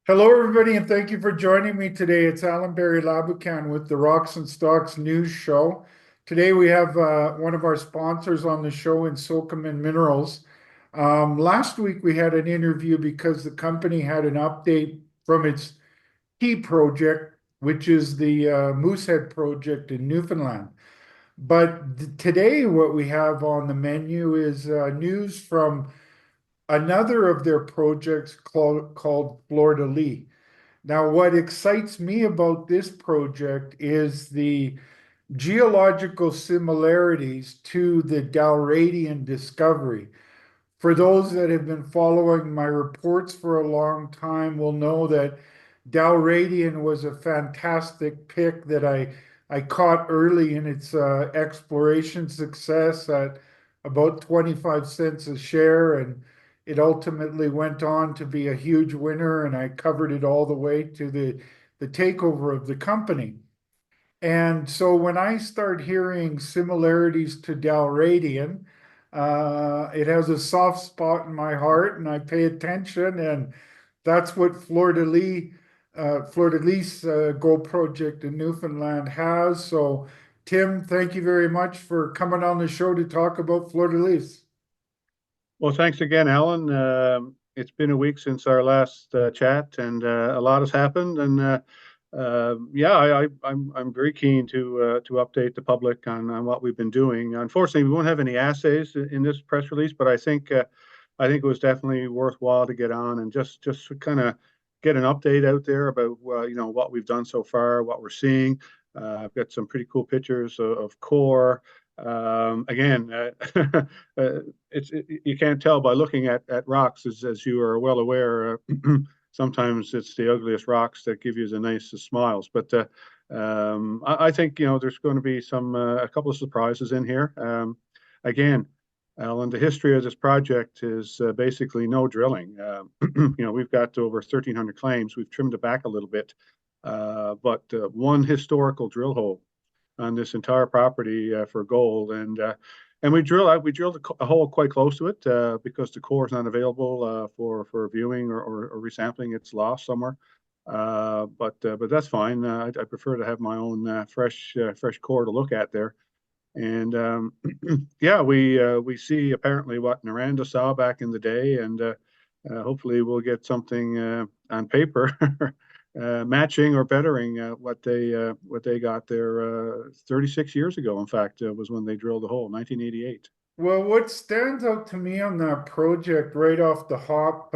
Hello, everybody, and thank you for joining me today. It's Allan Laboucan with the Rocks and Stocks News Show. Today, we have one of our sponsors on the show in Sokoman Minerals. Last week, we had an interview because the company had an update from its key project, which is the Moosehead project in Newfoundland. But today, what we have on the menu is news from another of their projects called Fleur de Lys. Now, what excites me about this project is the geological similarities to the Dalradian discovery. For those that have been following my reports for a long time will know that Dalradian was a fantastic pick that I caught early in its exploration success at about 25 cents a share, and it ultimately went on to be a huge winner, and I covered it all the way to the takeover of the company. And so when I start hearing similarities to Dalradian, it has a soft spot in my heart, and I pay attention. And that's what Fleur de Lys Gold Project in Newfoundland has. So, Tim, thank you very much for coming on the show to talk about Fleur de Lys. Well, thanks again, Alan. It's been a week since our last chat, and a lot has happened. And yeah, I'm very keen to update the public on what we've been doing. Unfortunately, we won't have any assays in this press release, but I think it was definitely worthwhile to get on and just kind of get an update out there about what we've done so far, what we're seeing. I've got some pretty cool pictures of core. Again, you can't tell by looking at rocks, as you are well aware. Sometimes it's the ugliest rocks that give you the nicest smiles. But I think there's going to be a couple of surprises in here. Again, Alan, the history of this project is basically no drilling. We've got over 1,300 claims. We've trimmed it back a little bit, but one historical drill hole on this entire property for gold, and we drilled a hole quite close to it because the core is not available for viewing or resampling. It's lost somewhere. But that's fine. I prefer to have my own fresh core to look at there. And yeah, we see apparently what Noranda saw back in the day, and hopefully we'll get something on paper matching or bettering what they got there 36 years ago. In fact, was when they drilled the hole, 1988. Well, what stands out to me on that project right off the hop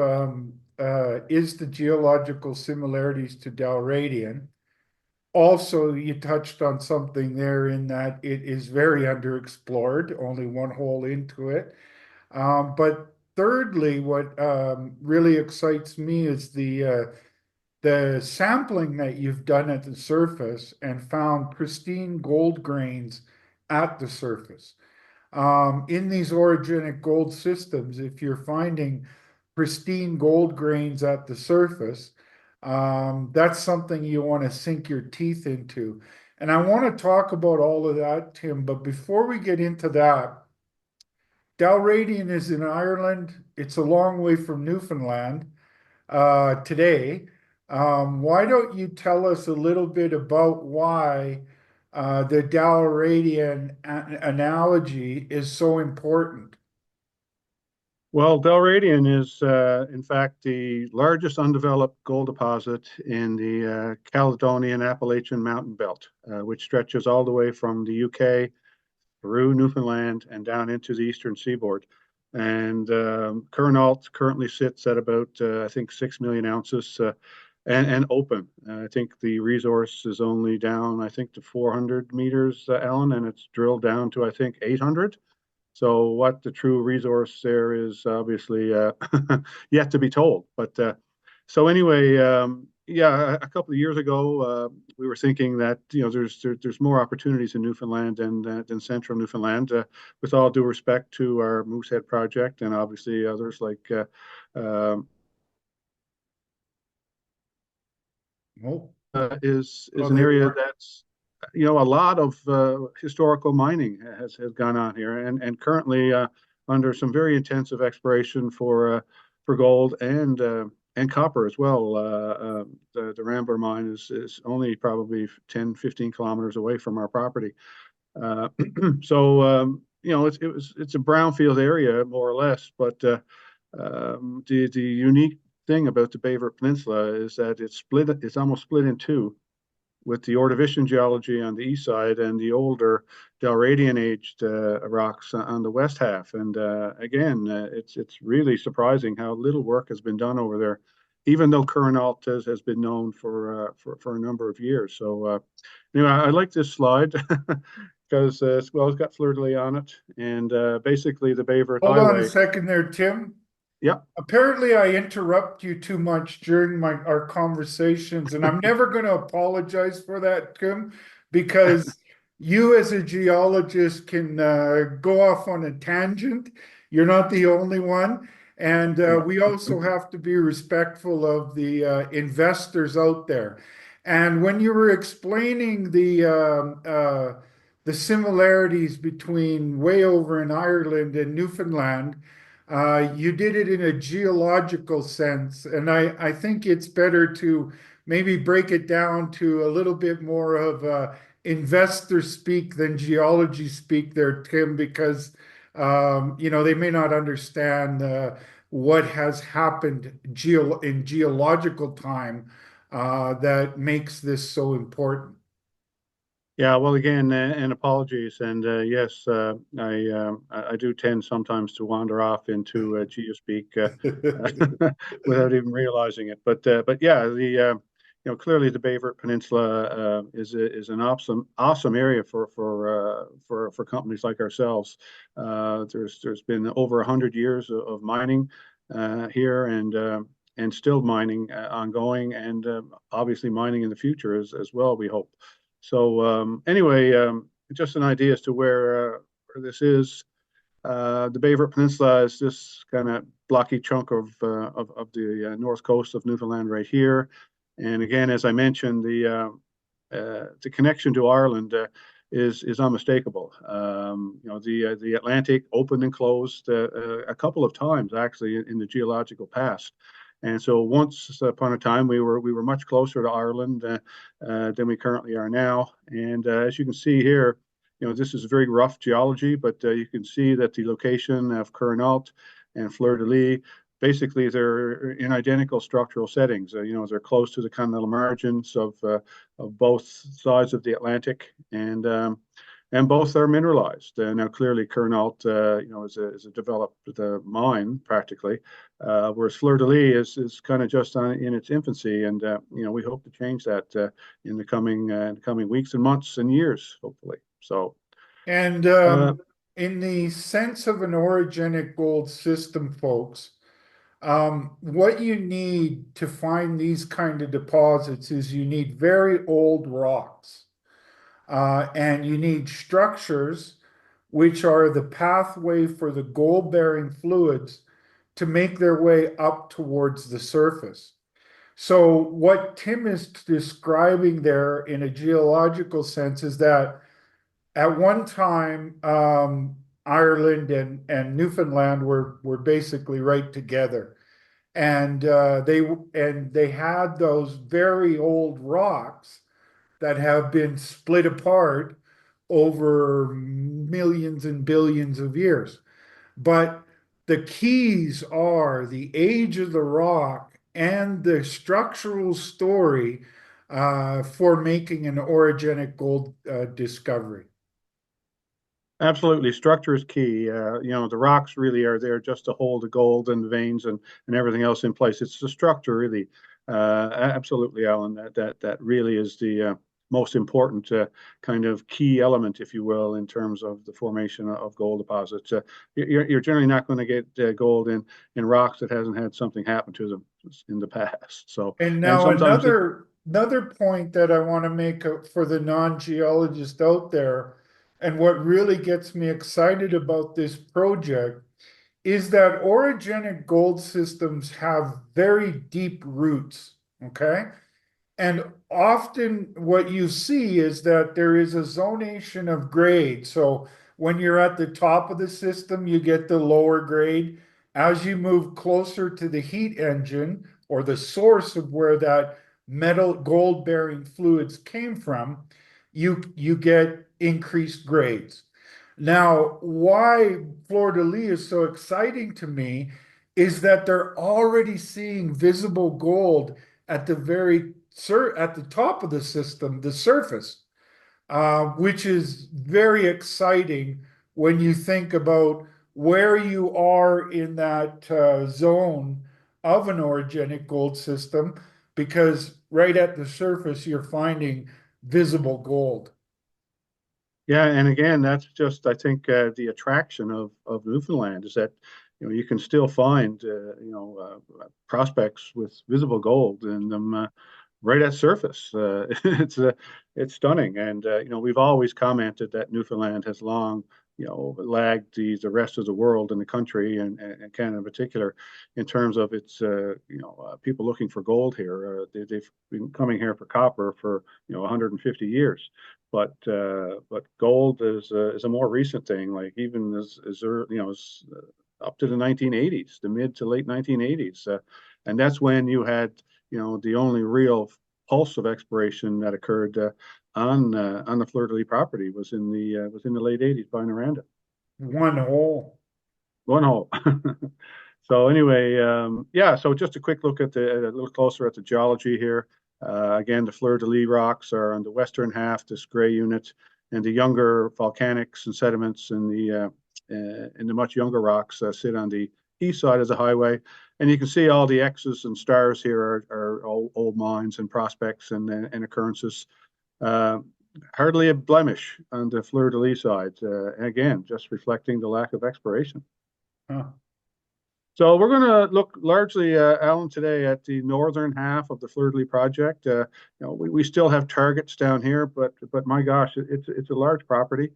is the geological similarities to Dalradian. Also, you touched on something there in that it is very underexplored, only one hole into it. But thirdly, what really excites me is the sampling that you've done at the surface and found pristine gold grains at the surface. In these orogenic gold systems, if you're finding pristine gold grains at the surface, that's something you want to sink your teeth into. And I want to talk about all of that, Tim, but before we get into that, Dalradian is in Ireland. It's a long way from Newfoundland today. Why don't you tell us a little bit about why the Dalradian analogy is so important? Well, Dalradian is, in fact, the largest undeveloped gold deposit in the Caledonian Appalachian Mountain Belt, which stretches all the way from the UK through Newfoundland and down into the eastern seaboard. And currently sits at about, I think, 6 million ounces and open. I think the resource is only down, I think, to 400 meters, Alan, and it's drilled down to, I think, 800. So what the true resource there is obviously yet to be told. But so anyway, yeah, a couple of years ago, we were thinking that there's more opportunities in Newfoundland than central Newfoundland. With all due respect to our Moosehead project and obviously others like Oh, is oh, an there you area are. that's a lot of historical mining has gone on here, and currently under some very intensive exploration for gold and copper as well. The Rambler mine is only probably 10, 15 kilometers away from our property. Uh, so it's a brownfield area more or less, but the unique thing about the Baver Peninsula is that it's almost split in two, with the Ordovician geology on the east side and the older Dalradian aged rocks on the west half. And again, it's really surprising how little work has been done over there, even though Curranault has been known for a number of years. So anyway, I like this slide because it's got Fleur de Lys on it, and basically the Baver Hold on a Highway. second there, Tim. Yeah. Apparently, I interrupt you too much during our conversations, and I'm never going to apologize for that, Tim, because you, as a geologist, can go off on a tangent. You're not the only one, and we also have to be respectful of the investors out there. And when you were explaining the similarities between way over in Ireland and Newfoundland. You did it in a geological sense, and I think it's better to maybe break it down to a little bit more of investor speak than geology speak there, Tim, because they may not understand what has happened in geological time that makes this so important. Yeah, well, again, and apologies, and yes, I do tend sometimes to wander off into geospeak without even realizing it. But yeah, clearly the Baver Peninsula is an awesome area for companies like ourselves. There's been over 100 years of mining here, and still mining ongoing, and obviously mining in the future as well, we hope. So anyway, just an idea as to where this is. The Baver Peninsula is this kind of blocky chunk of the north coast of Newfoundland right here. And again, as I mentioned, the connection to Ireland is unmistakable. The Atlantic opened and closed a couple of times actually in the geological past. And so once upon a time, we were much closer to Ireland than we currently are now. And as you can see here, this is very rough geology, but you can see that the location of Curranault and Fleur de Lys, basically they're in identical structural settings. They're close to the continental margins of both sides of the Atlantic, and both are mineralized. Now, clearly, Curranault, is a developed mine practically, whereas Fleur de Lys is kind of just in its infancy, and we hope to change that in the coming weeks and months and years, hopefully. So, And in the sense of an orogenic gold system, folks, what you need to find these kind of deposits is you need very old rocks. And you need structures which are the pathway for the gold-bearing fluids to make their way up towards the surface. So what Tim is describing there in a geological sense is that at one time, Ireland and Newfoundland were basically right together. And they had those very old rocks that have been split apart over millions and billions of years. But the keys are the age of the rock and the structural story for making an orogenic gold discovery. absolutely, structure is key. The rocks really are there just to hold the gold and the veins and everything else in place. It's the structure, really. Absolutely, Alan. That really is the most important kind of key element, if you will, in terms of the formation of gold deposits. You're generally not going to get gold in rocks that hasn't had something happen to them in the past. So, And and now sometimes another point that I want to make for the non-geologist out there, and what really gets me excited about this project is that orogenic gold systems have very deep roots, okay? And often what you see is that there is a zonation of grade. So when you're at the top of the system, you get the lower grade. As you move closer to the heat engine, or the source of where that metal gold bearing fluids came from, you get increased grades. Now, why Fleur de Lys is so exciting to me is that they're already seeing visible gold at at the top of the system, the surface, which is very exciting when you think about where you are in that zone of an orogenic gold system, because right at the surface you're finding visible gold. Yeah, and again, that's just I think the attraction of Newfoundland is that you can still find prospects with visible gold in them right at surface. It's stunning, and we've always commented that Newfoundland has long lagged the rest of the world and the country and Canada in particular in terms of its people looking for gold here. They've been coming here for copper for 150 years. But gold is a more recent thing. Like even as up to the 1980s, the mid to late 1980s, and that's when you had the only real pulse of exploration that occurred on the Fleur de Lys property was in the late 80s by Noranda. One hole. One hole. So anyway, yeah. So just a quick look a little closer at the geology here. Again, the Fleur de Lys rocks are on the western half, this gray unit, and the younger volcanics and sediments in the much younger rocks sit on the east side of the highway. And you can see all the X's and stars here are old mines and prospects and occurrences. Hardly a blemish on the Fleur de Lys side. Again, just reflecting the lack of exploration. Huh. So we're going to look largely, Allan, today at the northern half of the Fleur de Lys project. We still have targets down here, but my gosh, it's a large property,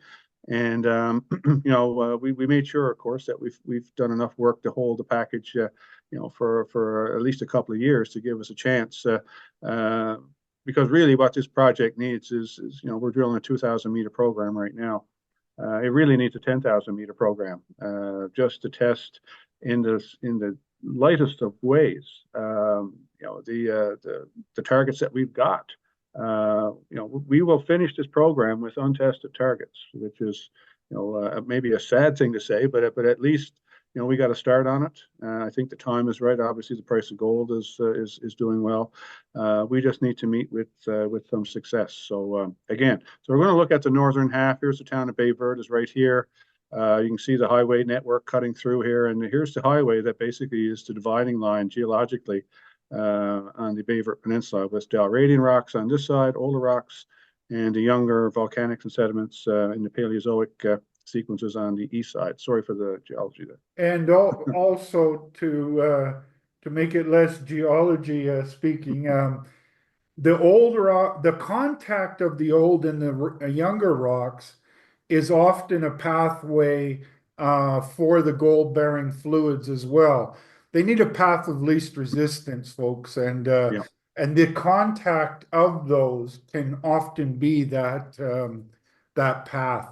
and we made sure, of course, that we've done enough work to hold the package, for at least a couple of years to give us a chance. Because really, what this project needs is we're drilling a 2,000-meter program right now. It really needs a 10,000-meter program just to test in the lightest of ways, the targets that we've got. We will finish this program with untested targets, which is maybe a sad thing to say, but at least we got to start on it. I think the time is right. Obviously, the price of gold is doing well. We just need to meet with some success. So again, so we're going to look at the northern half. Here's the town of Bay Verde is right here. You can see the highway network cutting through here, and here's the highway that basically is the dividing line geologically on the Bay Verde Peninsula with the Dalradian rocks on this side, older rocks, and the younger volcanics and sediments in the Paleozoic sequences on the east side. Sorry for the geology there. And also to make it less geology speaking, the contact of the old and the younger rocks is often a pathway for the gold-bearing fluids as well. They need a path of least resistance, folks, Yeah. and the contact of those can often be that path.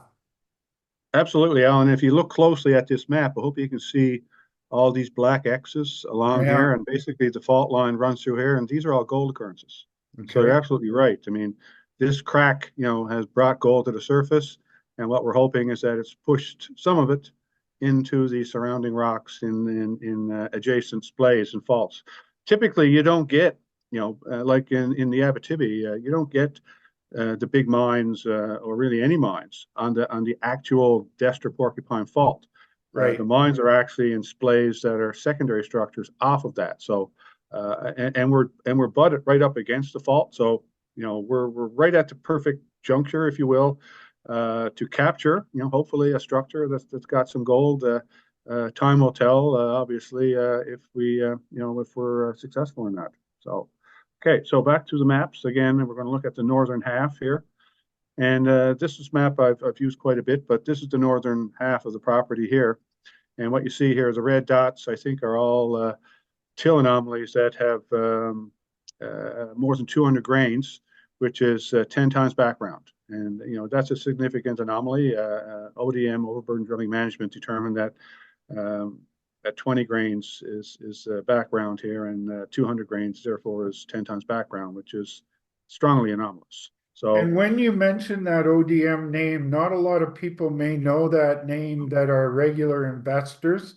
Absolutely, Alan. If you look closely at this map, I hope you can see all these black X's along Yeah. here, and basically the fault line runs through here, and these are all gold occurrences. So you're Okay. absolutely right. I mean, this crack, has brought gold to the surface, and what we're hoping is that it's pushed some of it into the surrounding rocks in adjacent splays and faults. Typically, you don't get, like in the Abitibi, you don't get the big mines or really any mines on the actual Destor Porcupine Fault. The Right. mines are actually in splays that are secondary structures off of that. So and we're butted right up against the fault. So we're right at the perfect juncture, if you will, to capture hopefully a structure that's got some gold. Time will tell, obviously, if we're successful in that. So. Okay, so back to the maps again. We're going to look at the northern half here. And this is map I've used quite a bit, but this is the northern half of the property here. And what you see here is the red dots, I think, are all till anomalies that have more than 200 grains, which is 10 times background. And, that's a significant anomaly. ODM, overburden drilling management, determined that at 20 grains is background here, and 200 grains therefore is 10 tons background, which is strongly anomalous. So And when you mention that ODM name, not a lot of people may know that name that are regular investors.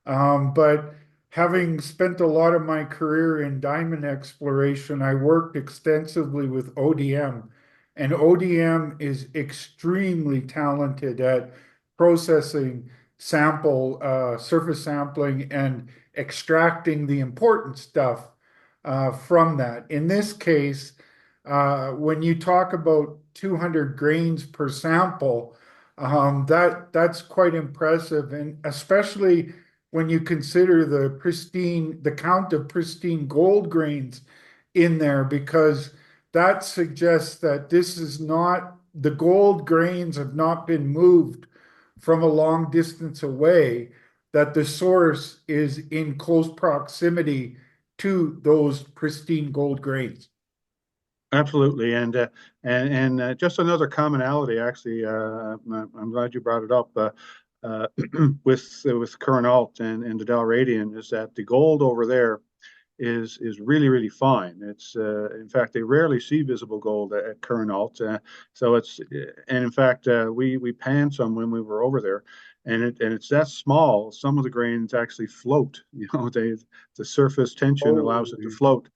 But having spent a lot of my career in diamond exploration, I worked extensively with ODM. And ODM is extremely talented at processing surface sampling and extracting the important stuff from that. In this case, when you talk about 200 grains per sample, that's quite impressive, and especially when you consider the count of pristine gold grains in there, because that suggests that this is not, the gold grains have not been moved from a long distance away, that the source is in close proximity to those pristine gold grains. absolutely, and just another commonality, actually. I'm glad you brought it up. With current alt and the Dalradian is that the gold over there is really really fine. It's in fact they rarely see visible gold at current alt. So it's and in fact we panned some when we were over there, and it's that small. Some of the grains actually float. The surface tension allows it to Holy, float,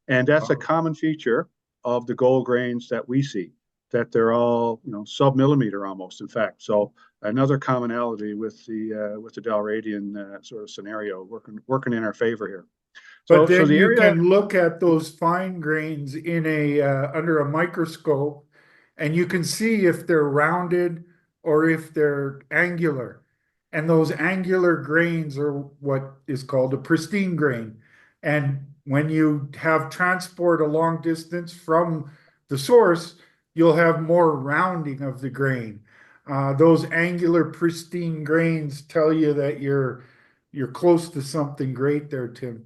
and that's a wow. common feature of the gold grains that we see. That they're all sub-millimeter almost. In fact, so another commonality with the Dalradian sort of scenario working in our favor here. But So then the you area, can look at those fine grains in a under a microscope, and you can see if they're rounded or if they're angular. And those angular grains are what is called a pristine grain. And when you have transport a long distance from the source, you'll have more rounding of the grain. Those angular pristine grains tell you that you're close to something great there, Tim.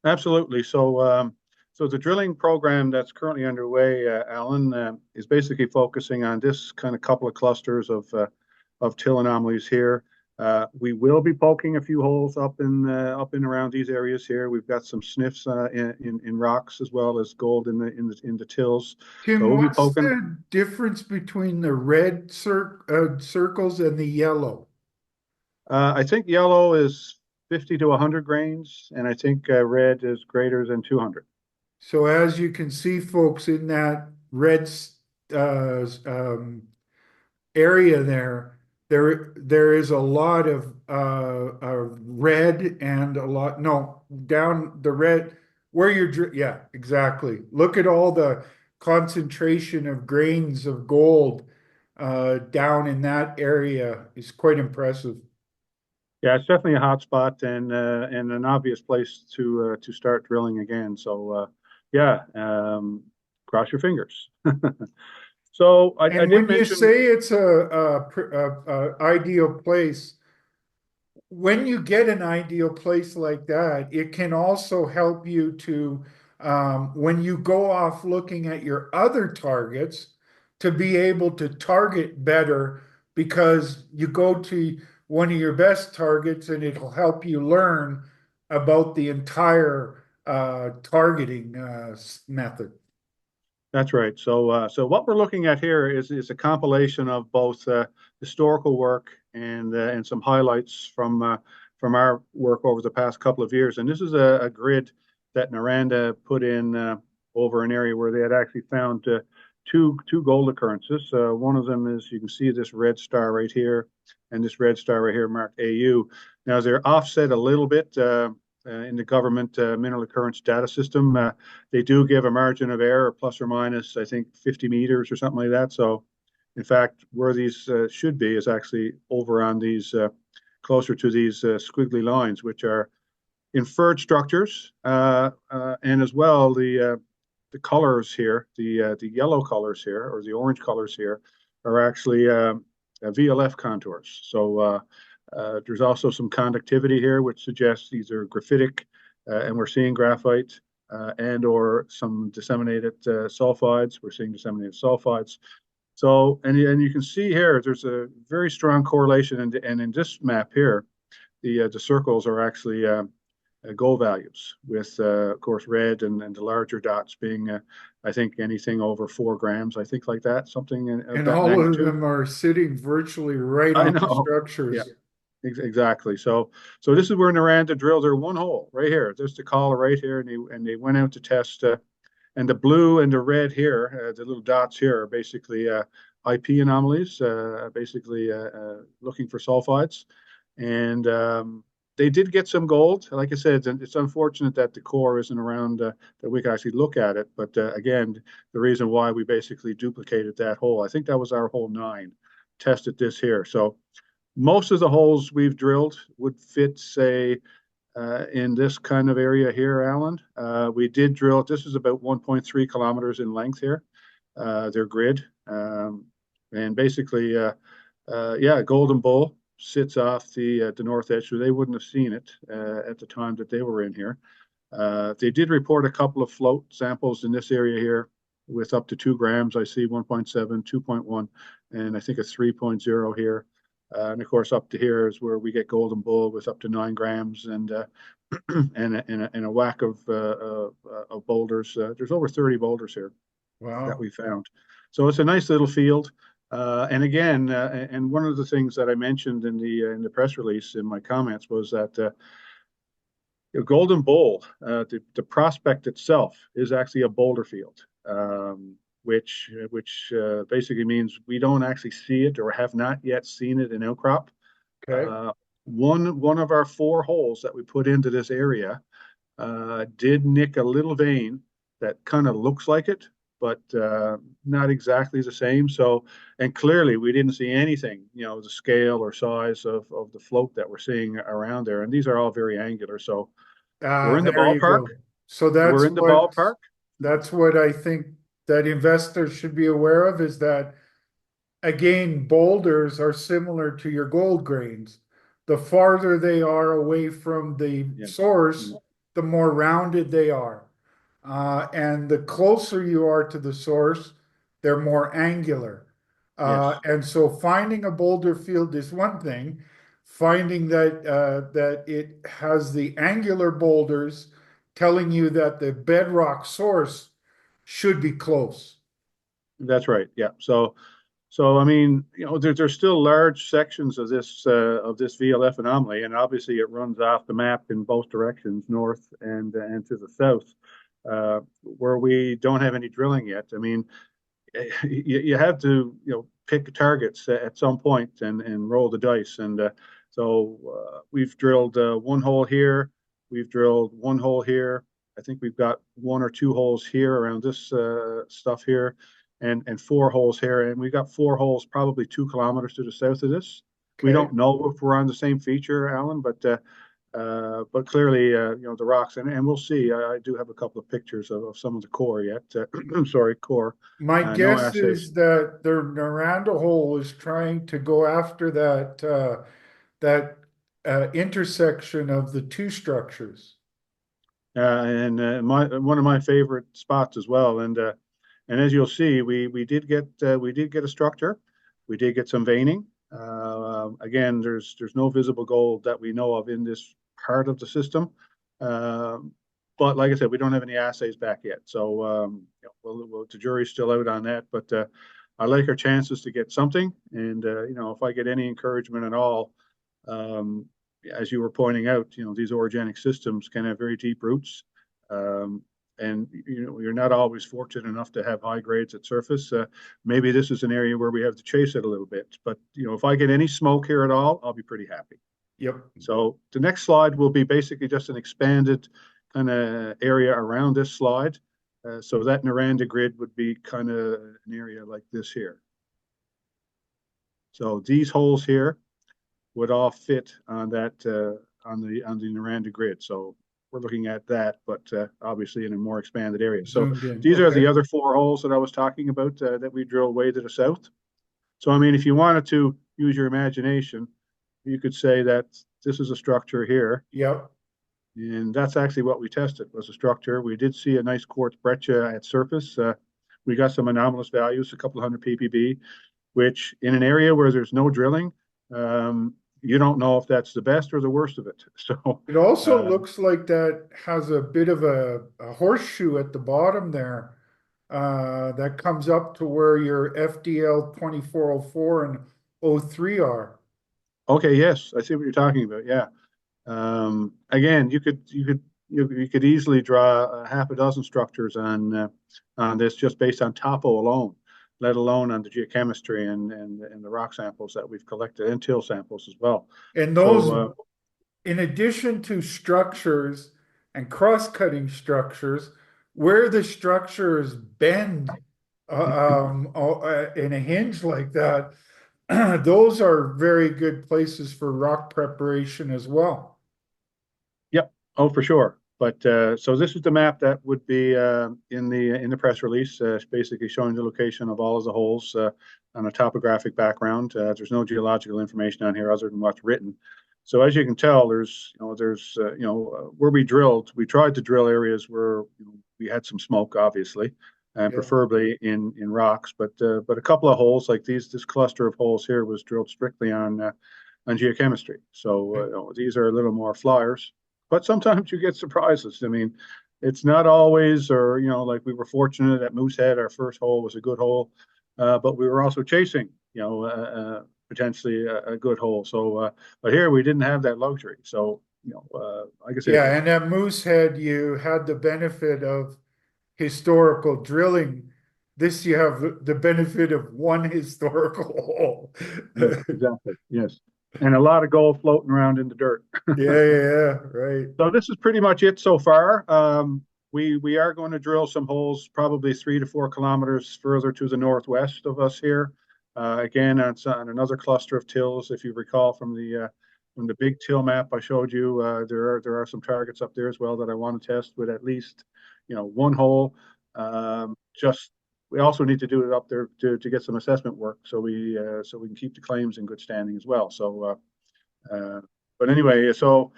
absolutely. So the drilling program that's currently underway, Alan, is basically focusing on this kind of couple of clusters of till anomalies here. We will be poking a few holes up and around these areas here. We've got some sniffs in rocks as well as gold in the tills. So Tim, we'll be what's poking. the difference between the red circles and the yellow? I think yellow is 50 to 100 grains, and I think red is greater than 200. So as you can see, folks, in that red uh, um, area there is a lot of red and a lot, no, down the red where yeah, exactly. Look at all the concentration of grains of gold down in that area is quite impressive. Yeah, it's definitely a hot spot and an obvious place to start drilling again. So yeah, cross your fingers. So I And did when you mention, say it's a ideal place, when you get an ideal place like that, it can also help you to, when you go off looking at your other targets, to be able to target better because you go to one of your best targets and it'll help you learn about the entire targeting method. that's right. So what we're looking at here is a compilation of both historical work and some highlights from our work over the past couple of years. And this is a grid that Naranda put in over an area where they had actually found two gold occurrences. One of them is, you can see this red star right here, and this red star right here marked AU. Now they're offset a little bit in the government mineral occurrence data system. They do give a margin of error, plus or minus, I think, 50 meters or something like that. So, in fact, where these should be is actually over on these, closer to these squiggly lines, which are inferred structures, and as well the colors here, the yellow colors here or the orange colors here, are actually VLF contours. So there's also some conductivity here, which suggests these are graphitic, and we're seeing graphite and or some disseminated sulfides. We're seeing disseminated sulfides. So and you can see here, there's a very strong correlation, and in this map here, the circles are actually gold values, with of course red and the larger dots being I think anything over 4 grams, I think, like that, something of And that all of magnitude. them are sitting virtually right I on the know. Yeah, structures. exactly. So this is where Noranda drilled their one hole right here. There's the collar right here, and they went out to test. And the blue and the red here, the little dots here, are basically IP anomalies, basically looking for sulfides. And they did get some gold. Like I said, it's unfortunate that the core isn't around that we can actually look at it. But again, the reason why we basically duplicated that hole, I think that was our hole 9, tested this here. So most of the holes we've drilled would fit, say, in this kind of area here, Allan. We did drill, this is about 1.3 kilometers in length here, their grid. And basically, yeah, Golden Bull sits off the north edge, so they wouldn't have seen it at the time that they were in here. They did report a couple of float samples in this area here with up to 2 grams. I see 1.7, 2.1, and I think a 3.0 here. And of course, up to here is where we get Golden Bull with up to 9 grams and and a whack of boulders. There's over 30 boulders here that Wow. we found. So it's a nice little field. And again, and one of the things that I mentioned in the press release in my comments was that Golden Bowl, the prospect itself is actually a boulder field, which basically means we don't actually see it or have not yet seen it in outcrop. Okay. One of our 4 holes that we put into this area did nick a little vein that kind of looks like it, but not exactly the same. So, and clearly we didn't see anything, the scale or size of the float that we're seeing around there. And these are all very angular. So we're Ah, in the there you ballpark. go. So We're in the ballpark. that's what I think that investors should be aware of is that again, boulders are similar to your gold grains. The farther they are away from the Yes. source, the more rounded they are. And the closer you are to the source, they're more angular. Yes. And so finding a boulder field is one thing. Finding that it has the angular boulders telling you that the bedrock source should be close. That's right. Yeah. So I mean, there's still large sections of this VLF anomaly, and obviously it runs off the map in both directions, north and to the south, where we don't have any drilling yet. I mean, you have to pick targets at some point and roll the dice. And so we've drilled 1 hole here, we've drilled 1 hole here. I think we've got 1 or 2 holes here around this stuff here, and 4 holes here, and we've got 4 holes probably 2 kilometers to the south of this. We Okay. don't know if we're on the same feature, Allan, but clearly, the rocks, and we'll see. I do have a couple of pictures of some of the core yet. Sorry, core. My No guess assays. is that the Noranda hole is trying to go after that intersection of the two structures. And one of my favorite spots as well. And as you'll see, we did get a structure. We did get some veining. Again, there's no visible gold that we know of in this part of the system. But like I said, we don't have any assays back yet. So the jury's still out on that. But I like our chances to get something. And if I get any encouragement at all, um, as you were pointing out, these orogenic systems can have very deep roots. And you're not always fortunate enough to have high grades at surface. Maybe this is an area where we have to chase it a little bit. But if I get any smoke here at all, I'll be pretty happy. Yep. So the next slide will be basically just an expanded kind of area around this slide. So that Noranda grid would be kind of an area like this here. So these holes here would all fit on that on the Noranda grid. So we're looking at that, but obviously in a more expanded area. So Zoomed in. these are Okay. the other 4 holes that I was talking about that we drilled way to the south. So I mean, if you wanted to use your imagination, you could say that this is a structure here, Yep. and that's actually what we tested was a structure. We did see a nice quartz breccia at surface. We got some anomalous values, a couple hundred ppb, which in an area where there's no drilling, you don't know if that's the best or the worst of it. So, It also uh, looks like that has a bit of a horseshoe at the bottom there, that comes up to where your FDL 2404 and O3 are. okay, yes, I see what you're talking about. Yeah. Again, you could easily draw a half a dozen structures on this just based on topo alone, let alone on the geochemistry and the rock samples that we've collected and till samples as well. And those, So in addition to structures and cross-cutting structures, where the structures bend in a hinge like that, those are very good places for rock preparation as well. yep, oh for sure. But so this is the map that would be in the press release, basically showing the location of all of the holes on a topographic background. There's no geological information on here other than what's written. So as you can tell, where we drilled, we tried to drill areas where we had some smoke, obviously, and Yeah. preferably in rocks. But a couple of holes like this cluster of holes here was drilled strictly on geochemistry. So these are a little more flyers, but sometimes you get surprises. I mean, it's not always, or like we were fortunate at Moosehead, our first hole was a good hole, but we were also chasing, potentially a good hole. So, but here we didn't have that luxury. So, like I said, Yeah, and at Moosehead, you had the benefit of historical drilling. This you have the benefit of one historical hole. yes, exactly, yes, and a lot of gold floating around in the dirt. Yeah, yeah, yeah, right. So this is pretty much it so far. We are going to drill some holes, probably 3 to 4 kilometers further to the northwest of us here. Again, on another cluster of tills. If you recall from the big till map I showed you, there are some targets up there as well that I want to test with at least one hole. Just we also need to do it up there to get some assessment work, so we can keep the claims in good standing as well. So, but anyway, so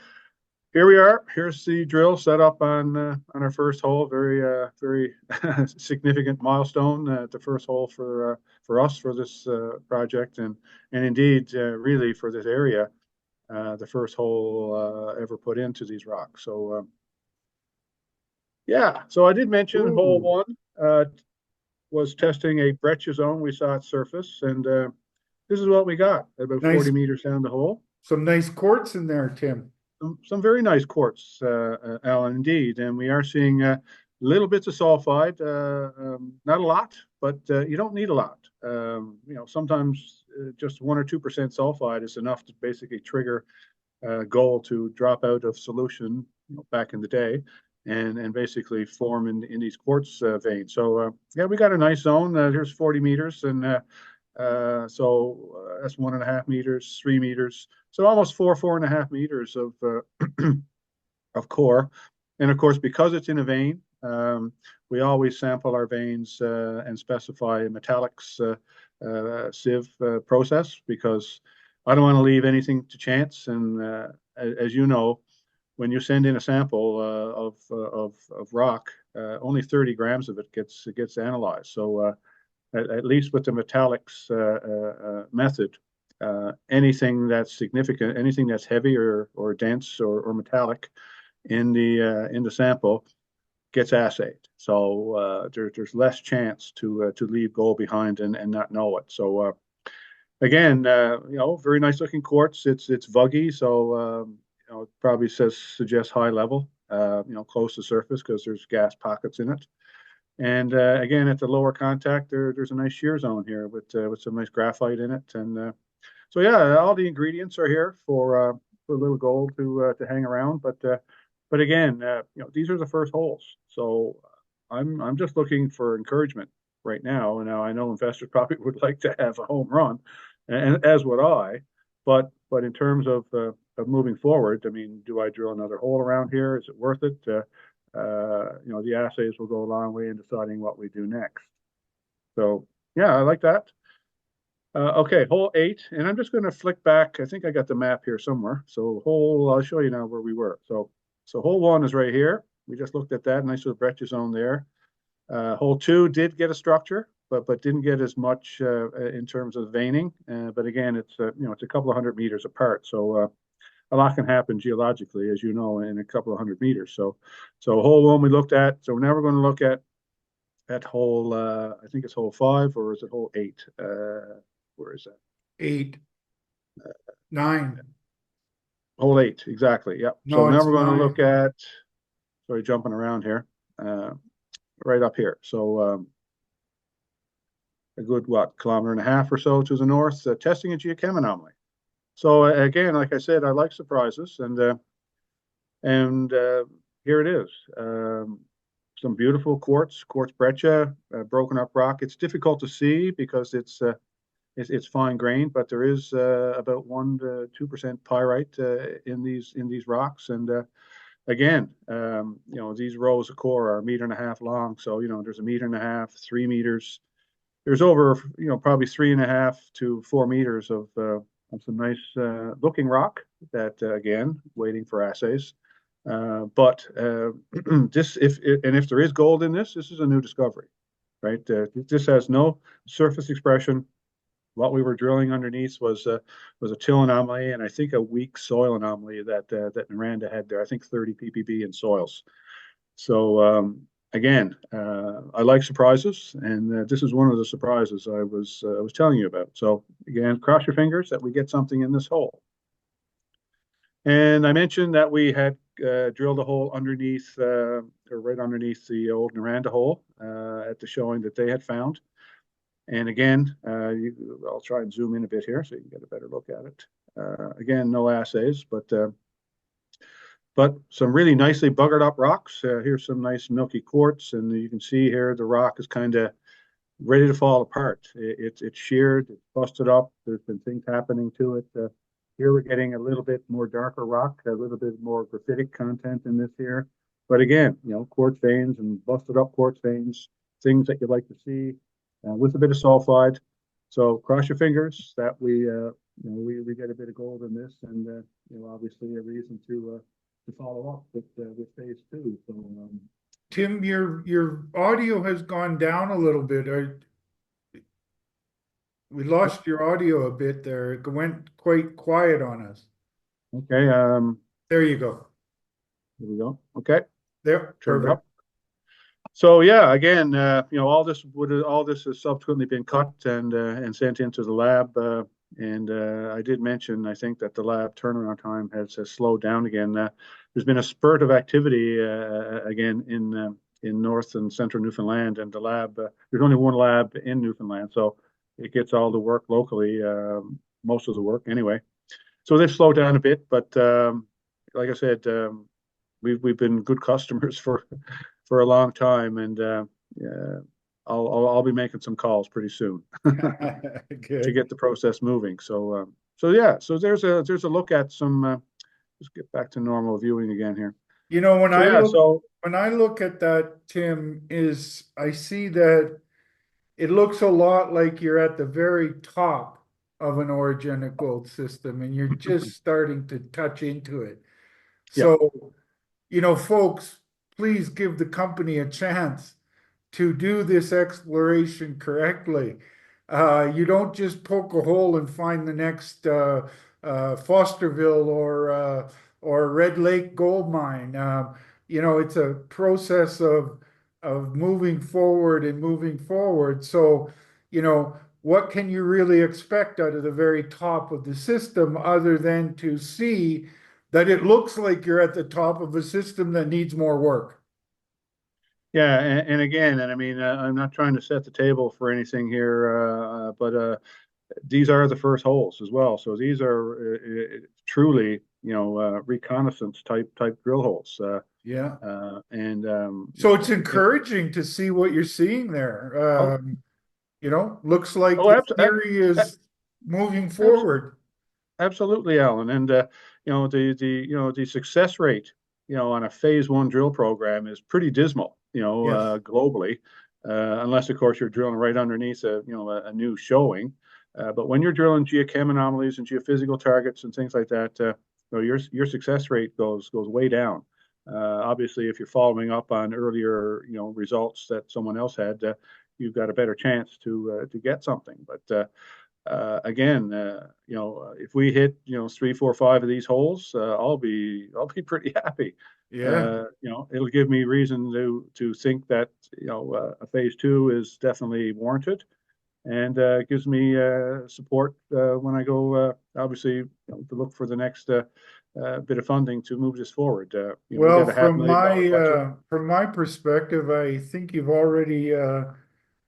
here we are. Here's the drill set up on our first hole. Very significant milestone. The first hole for us for this project, and indeed really for this area, the first hole ever put into these rocks. So yeah. So I did mention hole Ooh, one was testing a breccia zone we saw at surface, and this is what we got about nice, 40 meters down the hole. some nice quartz in there, Tim. Some very nice quartz, Allan, indeed. And we are seeing little bits of sulfide, not a lot, but you don't need a lot. Sometimes just 1 or 2% sulfide is enough to basically trigger gold to drop out of solution, back in the day, and basically form in these quartz veins. So yeah, we got a nice zone. Here's 40 meters, and that's 1.5 meters, 3 meters. So almost 4.5 meters of core. And of course, because it's in a vein, we always sample our veins and specify a metallics sieve process, because I don't want to leave anything to chance. And as you know, when you send in a sample of rock, only 30 grams of it gets analyzed. So at least with the metallics method, anything that's significant, anything that's heavy or dense or metallic in the sample gets assayed. So there's less chance to leave gold behind and not know it. So again, very nice looking quartz. It's vuggy, so it probably suggests high level, close to surface, because there's gas pockets in it. And again, at the lower contact, there's a nice shear zone here with some nice graphite in it. And so yeah, all the ingredients are here for a little gold to hang around. But again, these are the first holes, so I'm just looking for encouragement right now. And now I know investors probably would like to have a home run, and as would I. But in terms of moving forward, I mean, do I drill another hole around here? Is it worth it? The assays will go a long way in deciding what we do next. So yeah, I like that. Okay, hole 8, and I'm just going to flick back. I think I got the map here somewhere. So I'll show you now where we were. So hole 1 is right here. We just looked at that nice little breccia zone there. Hole two did get a structure, but didn't get as much in terms of veining. But again, it's a couple of 100 meters apart. So a lot can happen geologically, as you know, in a couple of 100 meters. So hole one we looked at. So now we're going to look at hole. I think it's hole five, or is it hole eight? Where is that? 8, 9. Hole eight, exactly. Yep. So No, now it's we're going to look 9. at. Sorry, jumping around here. Right up here. So a good kilometer and a half or so to the north, testing a geochem anomaly. So again, like I said, I like surprises, and here it is. Some beautiful quartz breccia, broken up rock. It's difficult to see because it's fine grained, but there is about 1 to 2% pyrite in these rocks. And again, these rows of core are 1.5 meters long. So there's 1.5 meters, 3 meters. There's over probably 3.5 to 4 meters of some nice looking rock that again waiting for assays. But if there is gold in this is a new discovery, right? This has no surface expression. What we were drilling underneath was a till anomaly, and I think a weak soil anomaly that Miranda had there. I think 30 ppb in soils. So again, I like surprises, and this is one of the surprises I was telling you about. So again, cross your fingers that we get something in this hole. And I mentioned that we had drilled a hole underneath, or right underneath the old Miranda hole at the showing that they had found. And again, I'll try and zoom in a bit here so you can get a better look at it. Again, no assays, but some really nicely buggered up rocks. Here's some nice milky quartz, and you can see here the rock is kind of ready to fall apart. It's sheared, it's busted up. There's been things happening to it. Here we're getting a little bit more darker rock, a little bit more graphitic content in this here. But again, quartz veins and busted up quartz veins, things that you'd like to see with a bit of sulfide. So cross your fingers that we get a bit of gold in this, and obviously a reason to follow up with phase two. So Tim, your audio has gone down a little bit. We lost your audio a bit there. It went quite quiet on us. okay, There you go. here we go. Okay, There, turn it perfect. up. So yeah, again, all this has subsequently been cut and sent into the lab. And I did mention, I think, that the lab turnaround time has slowed down again. There's been a spurt of activity again in north and central Newfoundland, and the lab. There's only one lab in Newfoundland, so it gets all the work locally, most of the work anyway. So they've slowed down a bit, but like I said, we've been good customers for a long time, and I'll be making some calls pretty soon to get the process moving. So yeah, so there's a look at some. Just get back to normal viewing again here. When So yeah, when I look at that, Tim, I see that it looks a lot like you're at the very top of an orogenic gold system and you're just starting to touch into it. yeah. So, folks, please give the company a chance to do this exploration correctly. You don't just poke a hole and find the next Fosterville or Red Lake gold mine. It's a process of moving forward and moving forward. So, what can you really expect out of the very top of the system other than to see that it looks like you're at the top of a system that needs more work? Yeah, and again, and I mean, I'm not trying to set the table for anything here, but these are the first holes as well. So these are truly, reconnaissance type drill holes. Yeah. And So it's encouraging to see what you're seeing oh, there. Looks like oh, the theory abs is moving abs forward. absolutely, Alan. And the success rate, on a phase one drill program is pretty dismal, Yes. globally, unless of course you're drilling right underneath a new showing. But when you're drilling geochem anomalies and geophysical targets and things like that, your success rate goes way down. Obviously, if you're following up on earlier, results that someone else had, you've got a better chance to get something. But again, if we hit, 3, 4, 5 of these holes, I'll be pretty happy. Yeah. It'll give me reason to think that a phase two is definitely warranted, and gives me support when I go, obviously, to look for the next bit of funding to move this forward. We Well, got a $500,000 budget. from my perspective, I think you've already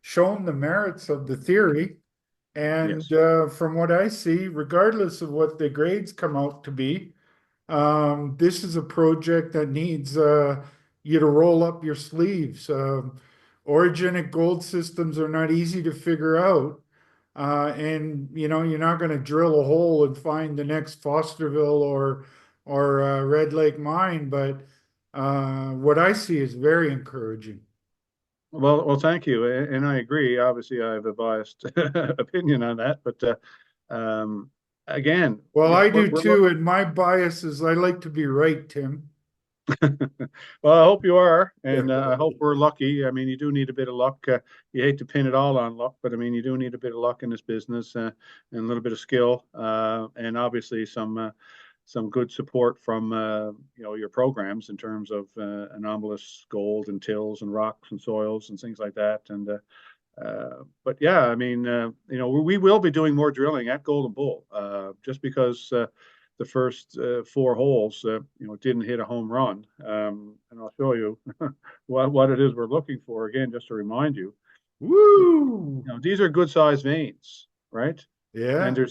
shown the merits of the theory. And Yes. from what I see, regardless of what the grades come out to be, this is a project that needs you to roll up your sleeves. Orogenic gold systems are not easy to figure out. And you're not going to drill a hole and find the next Fosterville or Red Lake mine, but what I see is very encouraging. Well, thank you, and I agree. Obviously, I have a biased opinion on that, but again, Well, I do we're look. too, and my bias is I like to be right, Tim. Well, I hope you are, and I hope we're lucky. I mean, you do need a bit of luck. You hate to pin it all on luck, but I mean, you do need a bit of luck in this business, and a little bit of skill, and obviously some good support from your programs in terms of anomalous gold and tills and rocks and soils and things like that. And but yeah, I mean, we will be doing more drilling at Golden Bull, just because the first 4 holes, didn't hit a home run. And I'll show you what it is we're looking for again, just to remind you. Woo! These are good sized veins, right? And Yeah.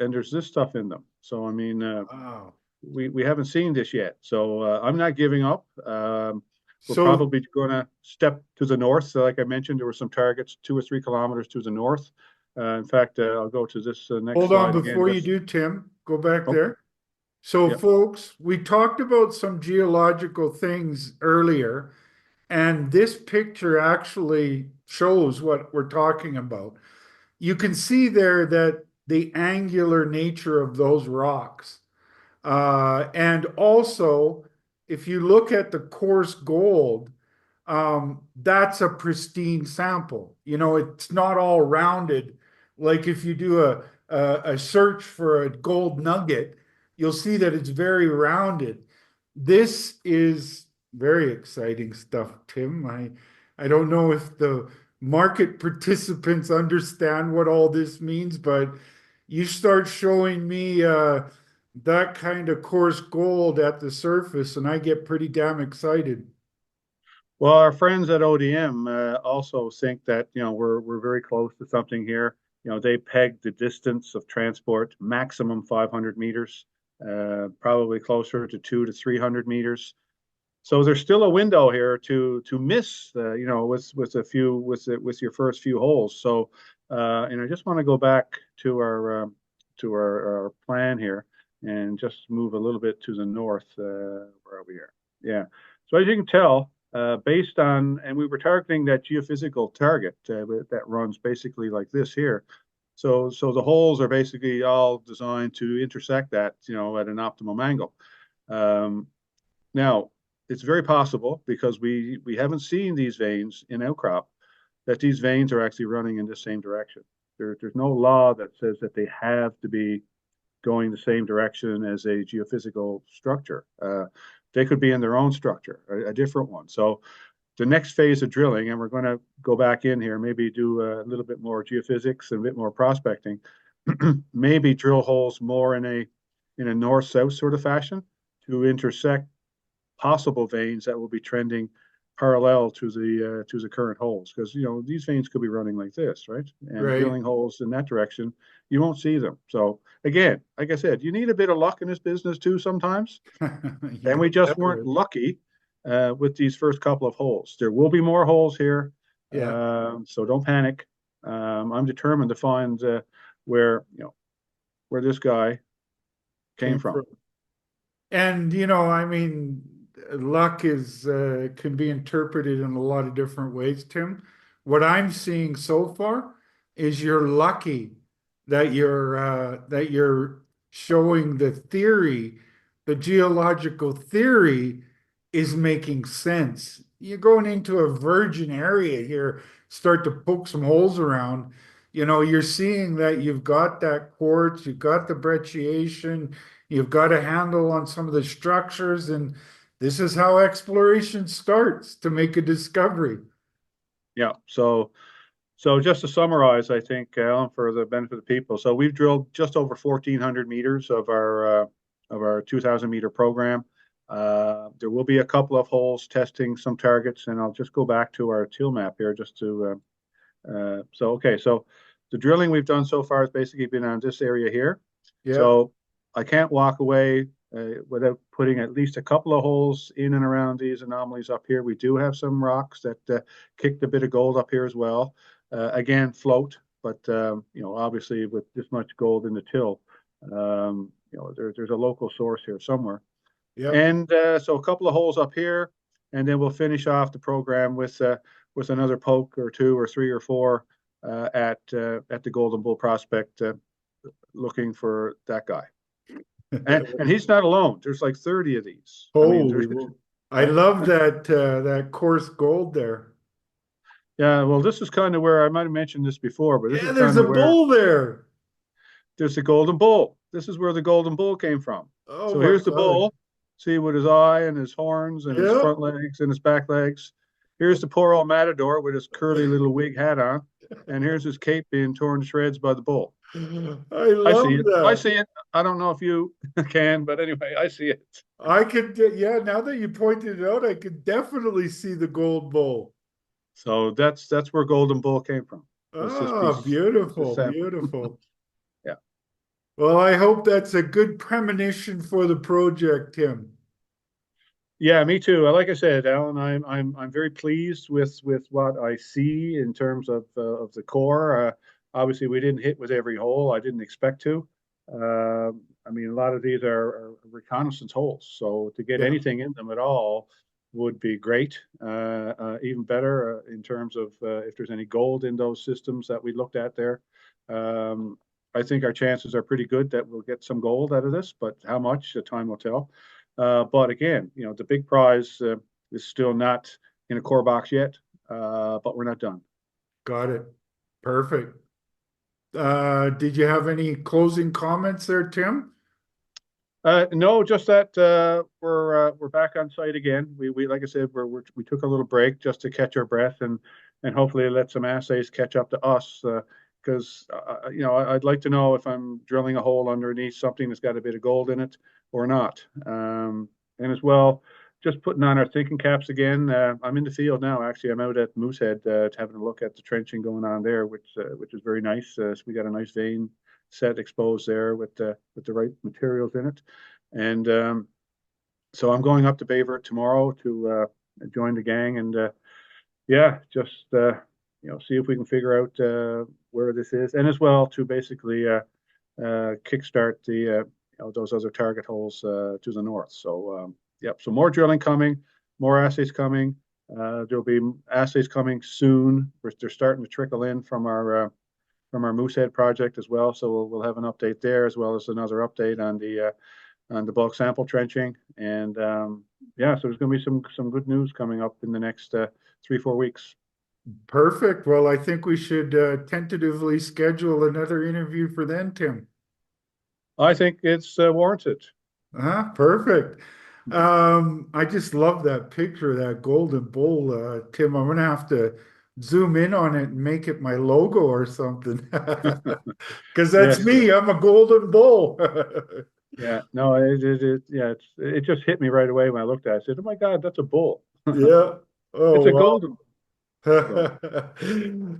there's this stuff in them. So I mean, Wow. we haven't seen this yet. So I'm not giving up. We're So probably going to step to the north. So like I mentioned, there were some targets 2 or 3 kilometers to the north. In fact, I'll go to this next hold on slide again. before you Just do, Tim. Go back okay. there. So, Yeah. folks, we talked about some geological things earlier, and this picture actually shows what we're talking about. You can see there that the angular nature of those rocks. And also, if you look at the coarse gold, that's a pristine sample. It's not all rounded. Like if you do a search for a gold nugget, you'll see that it's very rounded. This is very exciting stuff, Tim. I don't know if the market participants understand what all this means, but you start showing me that kind of coarse gold at the surface, and I get pretty damn excited. Well, our friends at ODM also think that we're very close to something here. They pegged the distance of transport maximum 500 meters, probably closer to 200 to 300 meters. So there's still a window here to miss, with your first few holes. So, and I just want to go back to our plan here and just move a little bit to the north. Where are we here? Yeah. So as you can tell, based on, and we were targeting that geophysical target that runs basically like this here. So the holes are basically all designed to intersect that, at an optimum angle. Um, Now, it's very possible, because we haven't seen these veins in outcrop, that these veins are actually running in the same direction. There's no law that says that they have to be going the same direction as a geophysical structure. They could be in their own structure, a different one. So the next phase of drilling, and we're going to go back in here, maybe do a little bit more geophysics and a bit more prospecting, maybe drill holes more in a north-south sort of fashion to intersect possible veins that will be trending parallel to the current holes, because these veins could be running like this, right? And Right. drilling holes in that direction, you won't see them. So again, like I said, you need a bit of luck in this business too sometimes, You and got we just that weren't right. lucky with these first couple of holes. There will be more holes here, Yeah. so don't panic. I'm determined to find where where this guy came Came from. from. And I mean, luck is can be interpreted in a lot of different ways, Tim. What I'm seeing so far is you're lucky that you're showing the theory, the geological theory is making sense. You're going into a virgin area here, start to poke some holes around. You're seeing that you've got that quartz, you've got the brecciation, you've got a handle on some of the structures, and this is how exploration starts to make a discovery. Yeah. So just to summarize, I think, Alan, for the benefit of the people, so we've drilled just over 1,400 meters of our 2,000 meter program. There will be a couple of holes testing some targets, and I'll just go back to our till map here just to. So the drilling we've done so far has basically been on this area here. Yeah. So I can't walk away without putting at least a couple of holes in and around these anomalies up here. We do have some rocks that kicked a bit of gold up here as well. Again, float, but obviously with this much gold in the till, there's a local source here somewhere. Yeah. And so a couple of holes up here, and then we'll finish off the program with another poke or two or three or four at the Golden Bull prospect, looking for that guy. And he's not alone. There's like 30 of these. I mean, Holy, there's I right. love that coarse gold there. Yeah, well, this is kind of where I might have mentioned this before, but this Yeah, is there's kind a of where bull there. there's the Golden Bull. This is where the Golden Bull came from. Oh So my here's the God. bull. See with his eye and his horns and his Yeah. front legs and his back legs. Here's the poor old matador with his curly little wig hat on. And here's his cape being torn to shreds by the bull. I I see love it. I that. see it. I don't know if you can, but anyway, I see it. I could, yeah, now that you pointed it out, I could definitely see the gold bull. So that's where Golden Bull came from. Was this Ah, piece, this beautiful, sample? beautiful. Yeah. Well, I hope that's a good premonition for the project, Tim. Yeah, me too. Like I said, Alan, I'm very pleased with what I see in terms of the core. Obviously, we didn't hit with every hole. I didn't expect to. I mean, a lot of these are reconnaissance holes, so to get Yeah. anything in them at all would be great. Even better in terms of if there's any gold in those systems that we looked at there. Um, I think our chances are pretty good that we'll get some gold out of this, but how much, the time will tell. But again, the big prize is still not in a core box yet, but we're not done. Got it. Perfect. Did you have any closing comments there, Tim? No, just that we're back on site again. We like I said, we took a little break just to catch our breath and hopefully let some assays catch up to us. Because I'd like to know if I'm drilling a hole underneath something that's got a bit of gold in it or not. And as well, just putting on our thinking caps again. I'm in the field now. Actually, I'm out at Moosehead having a look at the trenching going on there, which is very nice. So we got a nice vein set exposed there with the right materials in it. And so I'm going up to Bayvert tomorrow to join the gang and yeah, just see if we can figure out where this is, and as well to basically kickstart the those other target holes to the north. So yep, so more drilling coming, more assays coming. There'll be assays coming soon. They're starting to trickle in from our Moosehead project as well. So we'll have an update there as well as another update on the bulk sample trenching. And yeah, so there's going to be some good news coming up in the next 3-4 weeks. Perfect. Well, I think we should tentatively schedule another interview for then, Tim. I think it's warranted. Perfect. I just love that picture of that golden bull, Tim. I'm gonna have to zoom in on it and make it my logo or something. Because that's Yes. me. I'm a golden bull. Yeah. No. Yeah. It just hit me right away when I looked at it. I said, "Oh my God, that's a bull. Yeah. It's a Oh, golden." So wow.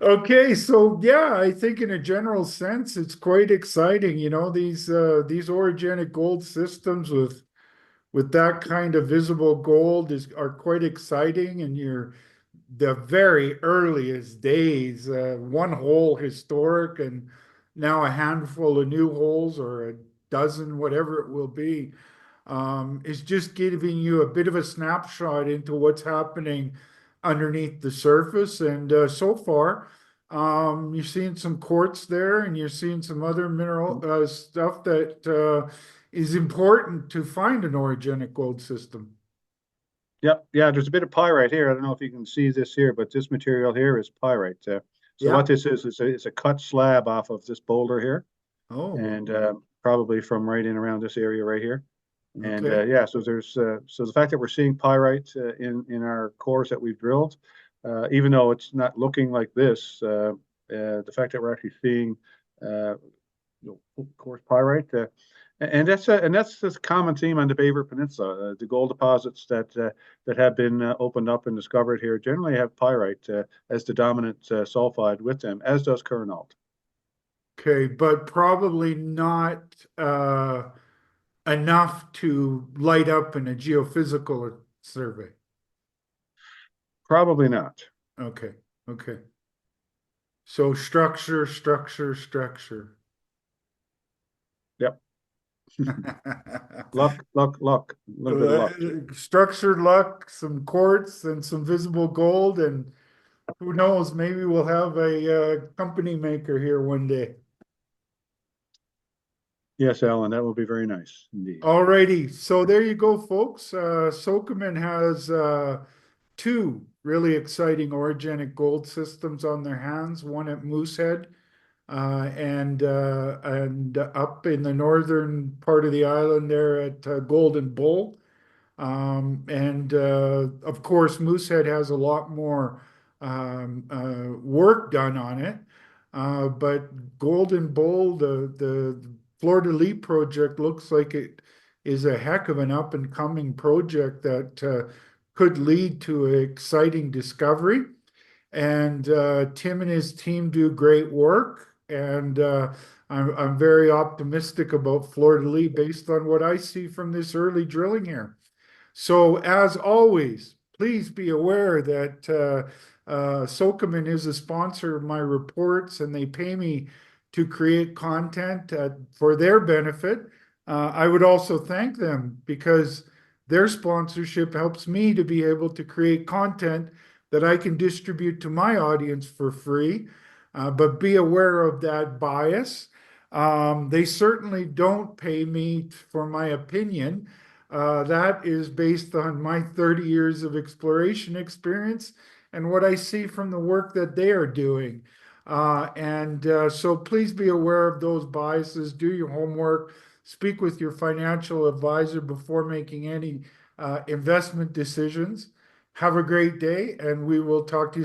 Okay, so yeah, I think in a general sense, it's quite exciting. These orogenic gold systems with that kind of visible gold are quite exciting, and you're the very earliest days, one hole historic, and now a handful of new holes or a dozen, whatever it will be, is just giving you a bit of a snapshot into what's happening underneath the surface. And so far, you're seeing some quartz there, and you're seeing some other mineral stuff that is important to find an orogenic gold system. Yep, yeah, there's a bit of pyrite here. I don't know if you can see this here, but this material here is pyrite. So what Yeah. this is it's a cut slab off of this boulder here, Oh, and probably from right in around this area right here. And okay. yeah, so there's so the fact that we're seeing pyrite in our cores that we've drilled, even though it's not looking like this, the fact that we're actually seeing coarse pyrite, and that's this common theme on the Beaver Peninsula. The gold deposits that have been opened up and discovered here generally have pyrite as the dominant sulfide with them, as does Kernald. Okay, but probably not enough to light up in a geophysical survey. Probably not. Okay, okay. So structure, structure, structure. Yep. Luck, luck, luck. A little bit of luck too. Structured luck, some quartz, and some visible gold, and who knows, maybe we'll have a company maker here one day. Yes, Alan, that will be very nice indeed. Alrighty, so there you go, folks. Sokoman has two really exciting orogenic gold systems on their hands, one at Moosehead and up in the northern part of the island there at Golden Bull. And of course, Moosehead has a lot more work done on it. But Golden Bull, the Fleur de Lys project, looks like it is a heck of an up and coming project that could lead to an exciting discovery. And Tim and his team do great work. And I'm very optimistic about Fleur de Lys based on what I see from this early drilling here. So, as always, please be aware that Sokoman is a sponsor of my reports and they pay me to create content for their benefit. I would also thank them because their sponsorship helps me to be able to create content that I can distribute to my audience for free. But be aware of that bias. They certainly don't pay me for my opinion. That is based on my 30 years of exploration experience and what I see from the work that they are doing. And so please be aware of those biases, do your homework, speak with your financial advisor before making any investment decisions. Have a great day, and we will talk to you soon.